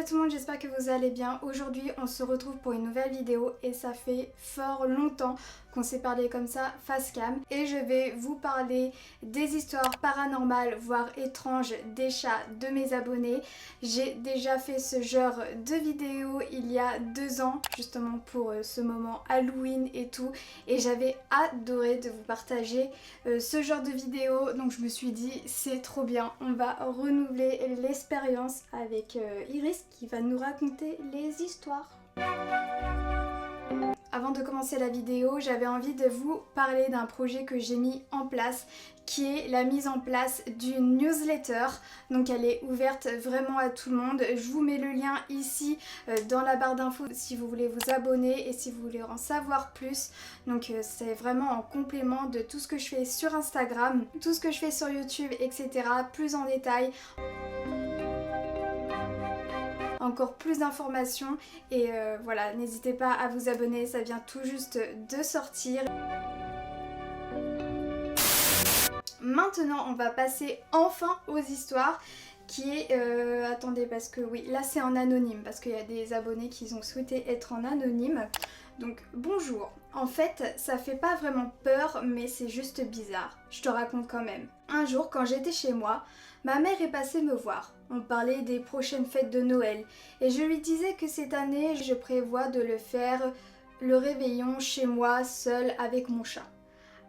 tout le monde, j'espère que vous allez bien. Aujourd'hui on se retrouve pour une nouvelle vidéo et ça fait fort longtemps qu'on s'est parlé comme ça face cam. Et je vais vous parler des histoires paranormales, voire étranges des chats de mes abonnés. J'ai déjà fait ce genre de vidéo il y a 2 ans, justement pour ce moment Halloween et tout. Et j'avais adoré de vous partager ce genre de vidéo. Donc je me suis dit c'est trop bien, on va renouveler l'expérience avec Iris qui va nous raconter les histoires. Avant de commencer la vidéo, j'avais envie de vous parler d'un projet que j'ai mis en place qui est la mise en place d'une newsletter. Donc elle est ouverte vraiment à tout le monde. Je vous mets le lien ici dans la barre d'infos si vous voulez vous abonner et si vous voulez en savoir plus. Donc c'est vraiment en complément de tout ce que je fais sur Instagram, tout ce que je fais sur YouTube, etc. Plus en détail. Encore plus d'informations et voilà, n'hésitez pas à vous abonner, ça vient tout juste de sortir. Maintenant on va passer enfin aux histoires qui est... attendez parce que oui, là c'est en anonyme parce qu'il y a des abonnés qui ont souhaité être en anonyme. Donc bonjour, en fait ça fait pas vraiment peur mais c'est juste bizarre, je te raconte quand même. Un jour quand j'étais chez moi, ma mère est passée me voir. On parlait des prochaines fêtes de Noël et je lui disais que cette année je prévois de le faire le réveillon chez moi seule avec mon chat.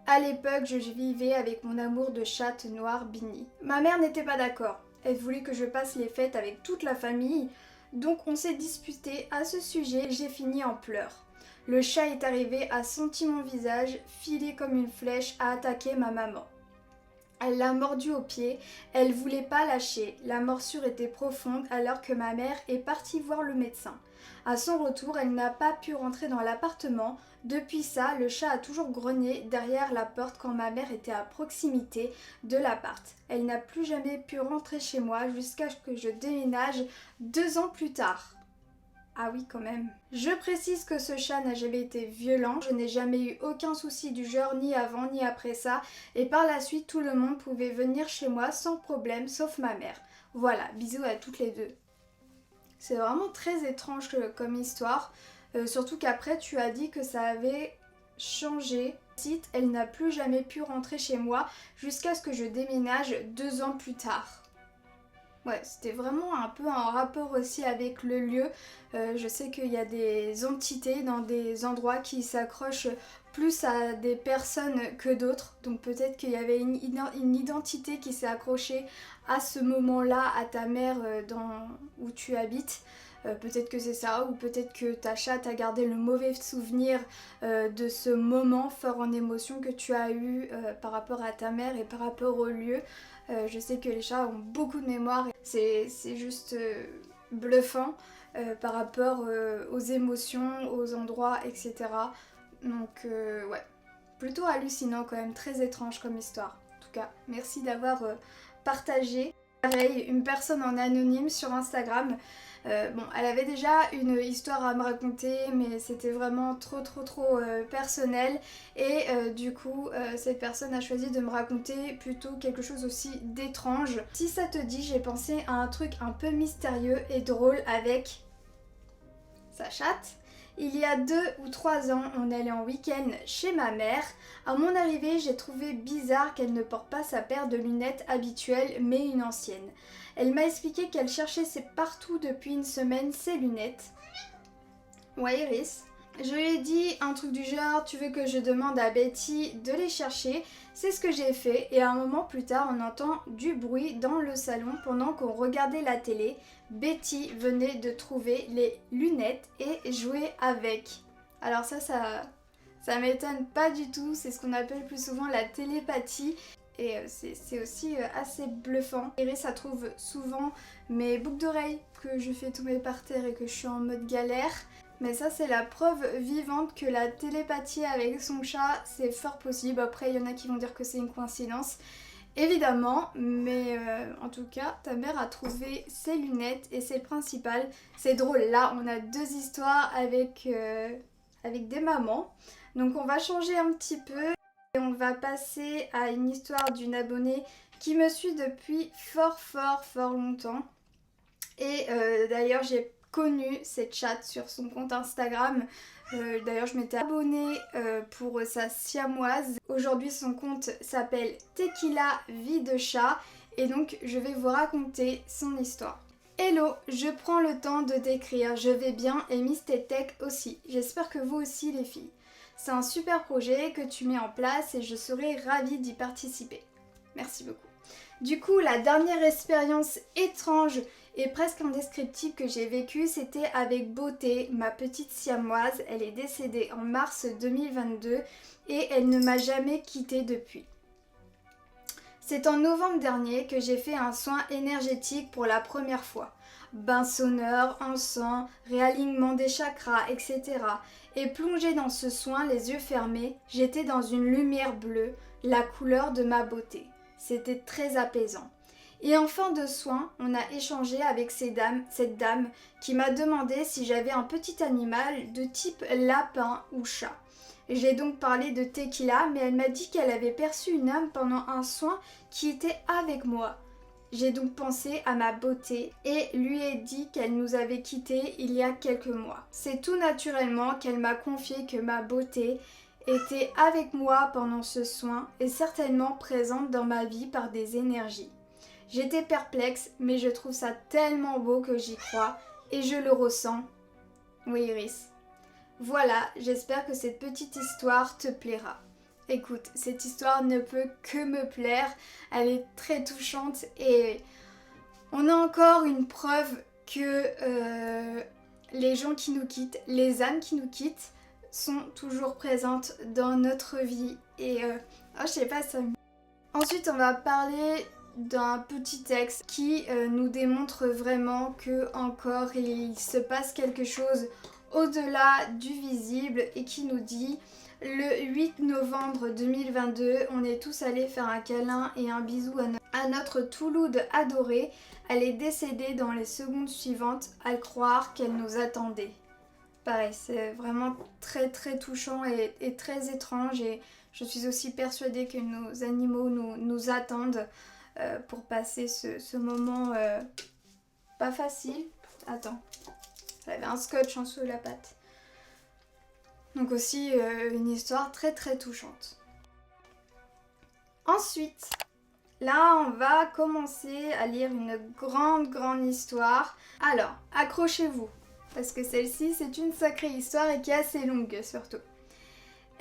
À l'époque je vivais avec mon amour de chatte noire Binny. Ma mère n'était pas d'accord, elle voulait que je passe les fêtes avec toute la famille, donc on s'est disputé à ce sujet et j'ai fini en pleurs. Le chat est arrivé, a senti mon visage, filé comme une flèche, a attaqué ma maman. Elle l'a mordu au pied, elle voulait pas lâcher, la morsure était profonde alors que ma mère est partie voir le médecin. À son retour, elle n'a pas pu rentrer dans l'appartement. Depuis ça, le chat a toujours grogné derrière la porte quand ma mère était à proximité de l'appart. Elle n'a plus jamais pu rentrer chez moi jusqu'à ce que je déménage 2 ans plus tard. Ah oui quand même. Je précise que ce chat n'a jamais été violent, je n'ai jamais eu aucun souci du genre ni avant ni après ça et par la suite tout le monde pouvait venir chez moi sans problème sauf ma mère. Voilà, bisous à toutes les deux. C'est vraiment très étrange comme histoire, surtout qu'après tu as dit que ça avait changé. Elle n'a plus jamais pu rentrer chez moi jusqu'à ce que je déménage 2 ans plus tard. Ouais, c'était vraiment un peu en rapport aussi avec le lieu. Je sais qu'il y a des entités dans des endroits qui s'accrochent plus à des personnes que d'autres. Donc peut-être qu'il y avait une identité qui s'est accrochée à ce moment-là, à ta mère où tu habites. Peut-être que c'est ça, ou peut-être que ta chatte a gardé le mauvais souvenir de ce moment fort en émotion que tu as eu par rapport à ta mère et par rapport au lieu. Je sais que les chats ont beaucoup de mémoire, c'est juste bluffant par rapport aux émotions, aux endroits, etc. Donc ouais, plutôt hallucinant quand même, très étrange comme histoire. En tout cas, merci d'avoir partagé. Pareil, une personne en anonyme sur Instagram. Bon, elle avait déjà une histoire à me raconter, mais c'était vraiment trop personnel. Et du coup, cette personne a choisi de me raconter plutôt quelque chose aussi d'étrange. Si ça te dit, j'ai pensé à un truc un peu mystérieux et drôle avec sa chatte. Il y a 2 ou 3 ans, on allait en week-end chez ma mère. À mon arrivée, j'ai trouvé bizarre qu'elle ne porte pas sa paire de lunettes habituelle, mais une ancienne. Elle m'a expliqué qu'elle cherchait partout depuis une semaine ses lunettes. Ouais, Iris. Je lui ai dit un truc du genre, tu veux que je demande à Betty de les chercher? C'est ce que j'ai fait et un moment plus tard on entend du bruit dans le salon pendant qu'on regardait la télé. Betty venait de trouver les lunettes et jouait avec. Alors ça m'étonne pas du tout, c'est ce qu'on appelle plus souvent la télépathie. Et c'est aussi assez bluffant. Iris, ça trouve souvent mes boucles d'oreilles que je fais tomber par terre et que je suis en mode galère. Mais ça c'est la preuve vivante que la télépathie avec son chat c'est fort possible. Après il y en a qui vont dire que c'est une coïncidence, évidemment, mais en tout cas ta mère a trouvé ses lunettes et c'est le principal. C'est drôle, là on a 2 histoires avec des mamans. Donc on va changer un petit peu et on va passer à une histoire d'une abonnée qui me suit depuis fort longtemps. Et d'ailleurs j'ai connu cette chatte sur son compte Instagram. D'ailleurs je m'étais abonnée pour sa siamoise. Aujourd'hui son compte s'appelle Tequila Vie de Chat et donc je vais vous raconter son histoire. Hello, je prends le temps de t'écrire, je vais bien et Miss Tech aussi. J'espère que vous aussi les filles. C'est un super projet que tu mets en place et je serai ravie d'y participer. Merci beaucoup. Du coup, la dernière expérience étrange et presque indescriptible que j'ai vécue, c'était avec Beauté, ma petite siamoise. Elle est décédée en mars 2022 et elle ne m'a jamais quittée depuis. C'est en novembre dernier que j'ai fait un soin énergétique pour la première fois. Bain sonneur, encens, réalignement des chakras, etc. Et plongée dans ce soin, les yeux fermés, j'étais dans une lumière bleue, la couleur de ma beauté. C'était très apaisant. Et en fin de soin, on a échangé avec cette dame qui m'a demandé si j'avais un petit animal de type lapin ou chat. J'ai donc parlé de Tequila, mais elle m'a dit qu'elle avait perçu une âme pendant un soin qui était avec moi. J'ai donc pensé à ma beauté et lui ai dit qu'elle nous avait quittés il y a quelques mois. C'est tout naturellement qu'elle m'a confié que ma beauté était avec moi pendant ce soin et certainement présente dans ma vie par des énergies. J'étais perplexe, mais je trouve ça tellement beau que j'y crois et je le ressens. Oui Iris. Voilà, j'espère que cette petite histoire te plaira. Écoute, cette histoire ne peut que me plaire, elle est très touchante et on a encore une preuve que les gens qui nous quittent, les âmes qui nous quittent, sont toujours présentes dans notre vie et je sais pas ça. Ensuite, on va parler d'un petit texte qui nous démontre vraiment que encore il se passe quelque chose au-delà du visible et qui nous dit: le 8 novembre 2022, on est tous allés faire un câlin et un bisou à notre Toulouse adorée. Elle est décédée dans les secondes suivantes, à croire qu'elle nous attendait. Pareil, c'est vraiment très très touchant et très étrange et je suis aussi persuadée que nos animaux nous attendent pour passer ce moment pas facile. Attends, j'avais un scotch en dessous de la patte. Donc aussi une histoire très très touchante. Ensuite, là on va commencer à lire une grande histoire. Alors, accrochez-vous, parce que celle-ci c'est une sacrée histoire et qui est assez longue surtout.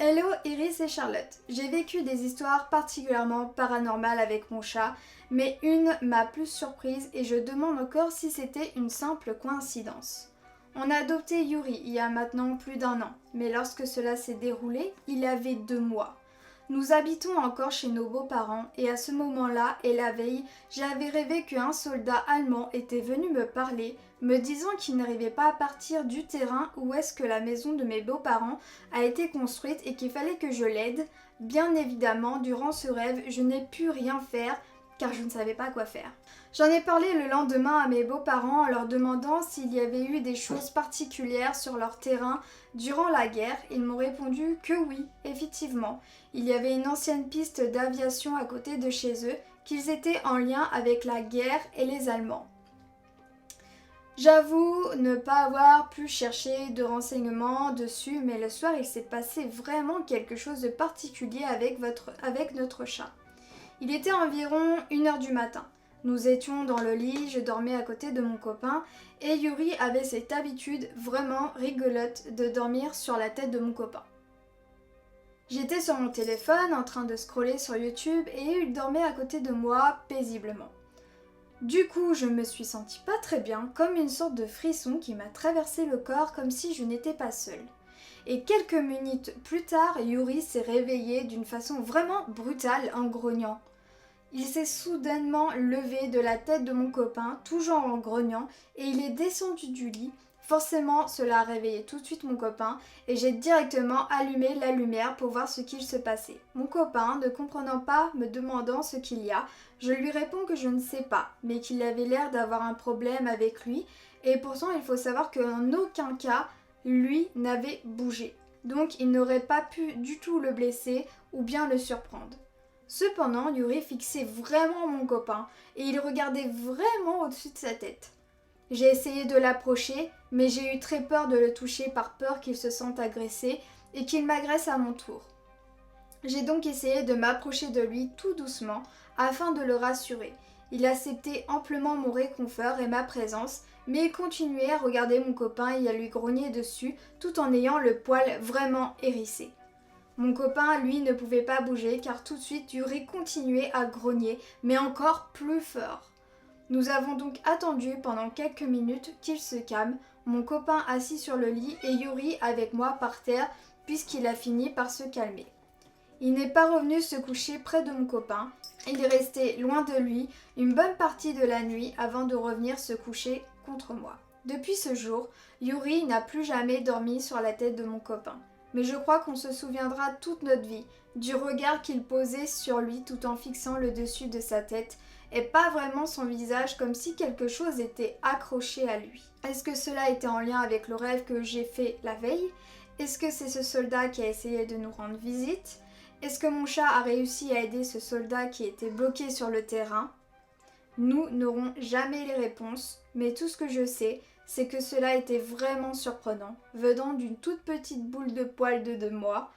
Hello Iris et Charlotte, j'ai vécu des histoires particulièrement paranormales avec mon chat, mais une m'a plus surprise et je demande encore si c'était une simple coïncidence. On a adopté Yuri il y a maintenant plus d'1 an, mais lorsque cela s'est déroulé, il avait 2 mois. Nous habitons encore chez nos beaux-parents et à ce moment-là et la veille, j'avais rêvé qu'un soldat allemand était venu me parler, me disant qu'il n'arrivait pas à partir du terrain où est-ce que la maison de mes beaux-parents a été construite et qu'il fallait que je l'aide. Bien évidemment, durant ce rêve, je n'ai pu rien faire car je ne savais pas quoi faire. J'en ai parlé le lendemain à mes beaux-parents en leur demandant s'il y avait eu des choses particulières sur leur terrain durant la guerre. Ils m'ont répondu que oui, effectivement. Il y avait une ancienne piste d'aviation à côté de chez eux, qu'ils étaient en lien avec la guerre et les Allemands. J'avoue ne pas avoir pu chercher de renseignements dessus, mais le soir il s'est passé vraiment quelque chose de particulier avec notre chat. Il était environ 1h du matin. Nous étions dans le lit, je dormais à côté de mon copain et Yuri avait cette habitude vraiment rigolote de dormir sur la tête de mon copain. J'étais sur mon téléphone en train de scroller sur YouTube et il dormait à côté de moi paisiblement. Du coup, je me suis sentie pas très bien, comme une sorte de frisson qui m'a traversé le corps comme si je n'étais pas seule. Et quelques minutes plus tard, Yuri s'est réveillé d'une façon vraiment brutale en grognant. Il s'est soudainement levé de la tête de mon copain, toujours en grognant, et il est descendu du lit. Forcément, cela a réveillé tout de suite mon copain, et j'ai directement allumé la lumière pour voir ce qu'il se passait. Mon copain, ne comprenant pas, me demandant ce qu'il y a, je lui réponds que je ne sais pas, mais qu'il avait l'air d'avoir un problème avec lui, et pourtant il faut savoir qu'en aucun cas, lui n'avait bougé. Donc il n'aurait pas pu du tout le blesser ou bien le surprendre. Cependant, Yuri fixait vraiment mon copain et il regardait vraiment au-dessus de sa tête. J'ai essayé de l'approcher, mais j'ai eu très peur de le toucher par peur qu'il se sente agressé et qu'il m'agresse à mon tour. J'ai donc essayé de m'approcher de lui tout doucement afin de le rassurer. Il acceptait amplement mon réconfort et ma présence, mais il continuait à regarder mon copain et à lui grogner dessus tout en ayant le poil vraiment hérissé. Mon copain, lui, ne pouvait pas bouger car tout de suite Yuri continuait à grogner, mais encore plus fort. Nous avons donc attendu pendant quelques minutes qu'il se calme, mon copain assis sur le lit et Yuri avec moi par terre puisqu'il a fini par se calmer. Il n'est pas revenu se coucher près de mon copain, il est resté loin de lui une bonne partie de la nuit avant de revenir se coucher contre moi. Depuis ce jour, Yuri n'a plus jamais dormi sur la tête de mon copain. Mais je crois qu'on se souviendra toute notre vie du regard qu'il posait sur lui tout en fixant le dessus de sa tête et pas vraiment son visage comme si quelque chose était accroché à lui. Est-ce que cela était en lien avec le rêve que j'ai fait la veille? Est-ce que c'est ce soldat qui a essayé de nous rendre visite? Est-ce que mon chat a réussi à aider ce soldat qui était bloqué sur le terrain? Nous n'aurons jamais les réponses, mais tout ce que je sais, c'est que cela était vraiment surprenant, venant d'une toute petite boule de poil de 2 mois.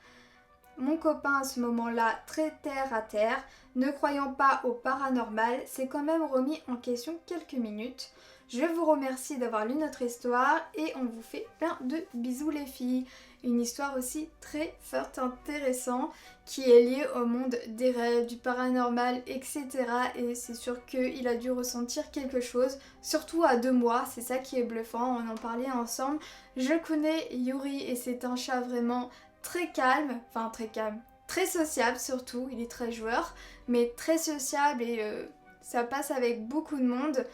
Mon copain à ce moment-là, très terre à terre, ne croyant pas au paranormal, s'est quand même remis en question quelques minutes. Je vous remercie d'avoir lu notre histoire et on vous fait plein de bisous les filles. Une histoire aussi très fort intéressante qui est liée au monde des rêves, du paranormal, etc. Et c'est sûr qu'il a dû ressentir quelque chose, surtout à 2 mois, c'est ça qui est bluffant, on en parlait ensemble. Je connais Yuri et c'est un chat vraiment très calme, très sociable surtout, il est très joueur, mais très sociable et ça passe avec beaucoup de monde.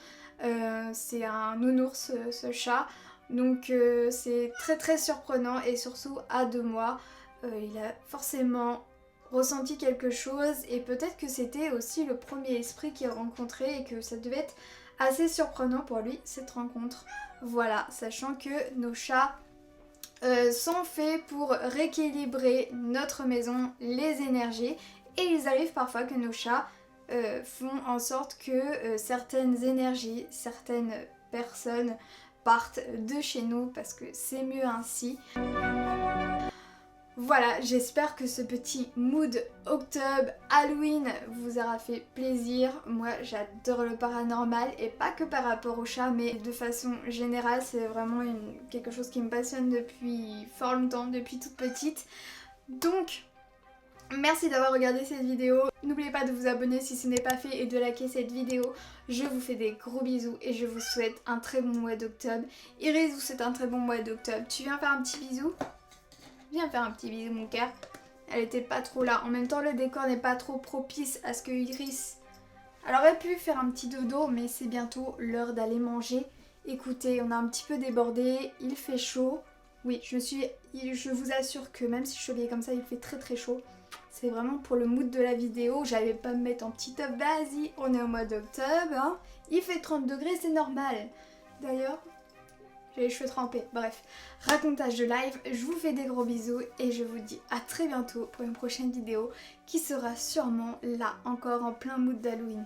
C'est un nounours ce chat, donc c'est très très surprenant et surtout à 2 mois, il a forcément ressenti quelque chose et peut-être que c'était aussi le premier esprit qu'il rencontrait et que ça devait être assez surprenant pour lui cette rencontre. Voilà, sachant que nos chats sont faits pour rééquilibrer notre maison, les énergies, et il arrive parfois que nos chats font en sorte que certaines énergies, certaines personnes partent de chez nous parce que c'est mieux ainsi. Voilà, j'espère que ce petit mood octobre Halloween vous aura fait plaisir. Moi j'adore le paranormal et pas que par rapport au chat mais de façon générale, c'est vraiment quelque chose qui me passionne depuis fort longtemps, depuis toute petite. Donc merci d'avoir regardé cette vidéo. N'oubliez pas de vous abonner si ce n'est pas fait et de liker cette vidéo. Je vous fais des gros bisous et je vous souhaite un très bon mois d'octobre. Iris vous souhaite un très bon mois d'octobre. Tu viens faire un petit bisou? Viens faire un petit bisou mon cœur. Elle était pas trop là. En même temps le décor n'est pas trop propice à ce que Iris... Elle aurait pu faire un petit dodo mais c'est bientôt l'heure d'aller manger. Écoutez, on a un petit peu débordé, il fait chaud. Oui, je vous assure que même si je suis habillée comme ça, il fait très très chaud. C'est vraiment pour le mood de la vidéo. J'allais pas me mettre en petit top. Vas-y, on est au mois d'octobre. Hein. Il fait 30 degrés, c'est normal. D'ailleurs, j'ai les cheveux trempés. Bref, racontage de live. Je vous fais des gros bisous et je vous dis à très bientôt pour une prochaine vidéo qui sera sûrement là, encore en plein mood d'Halloween.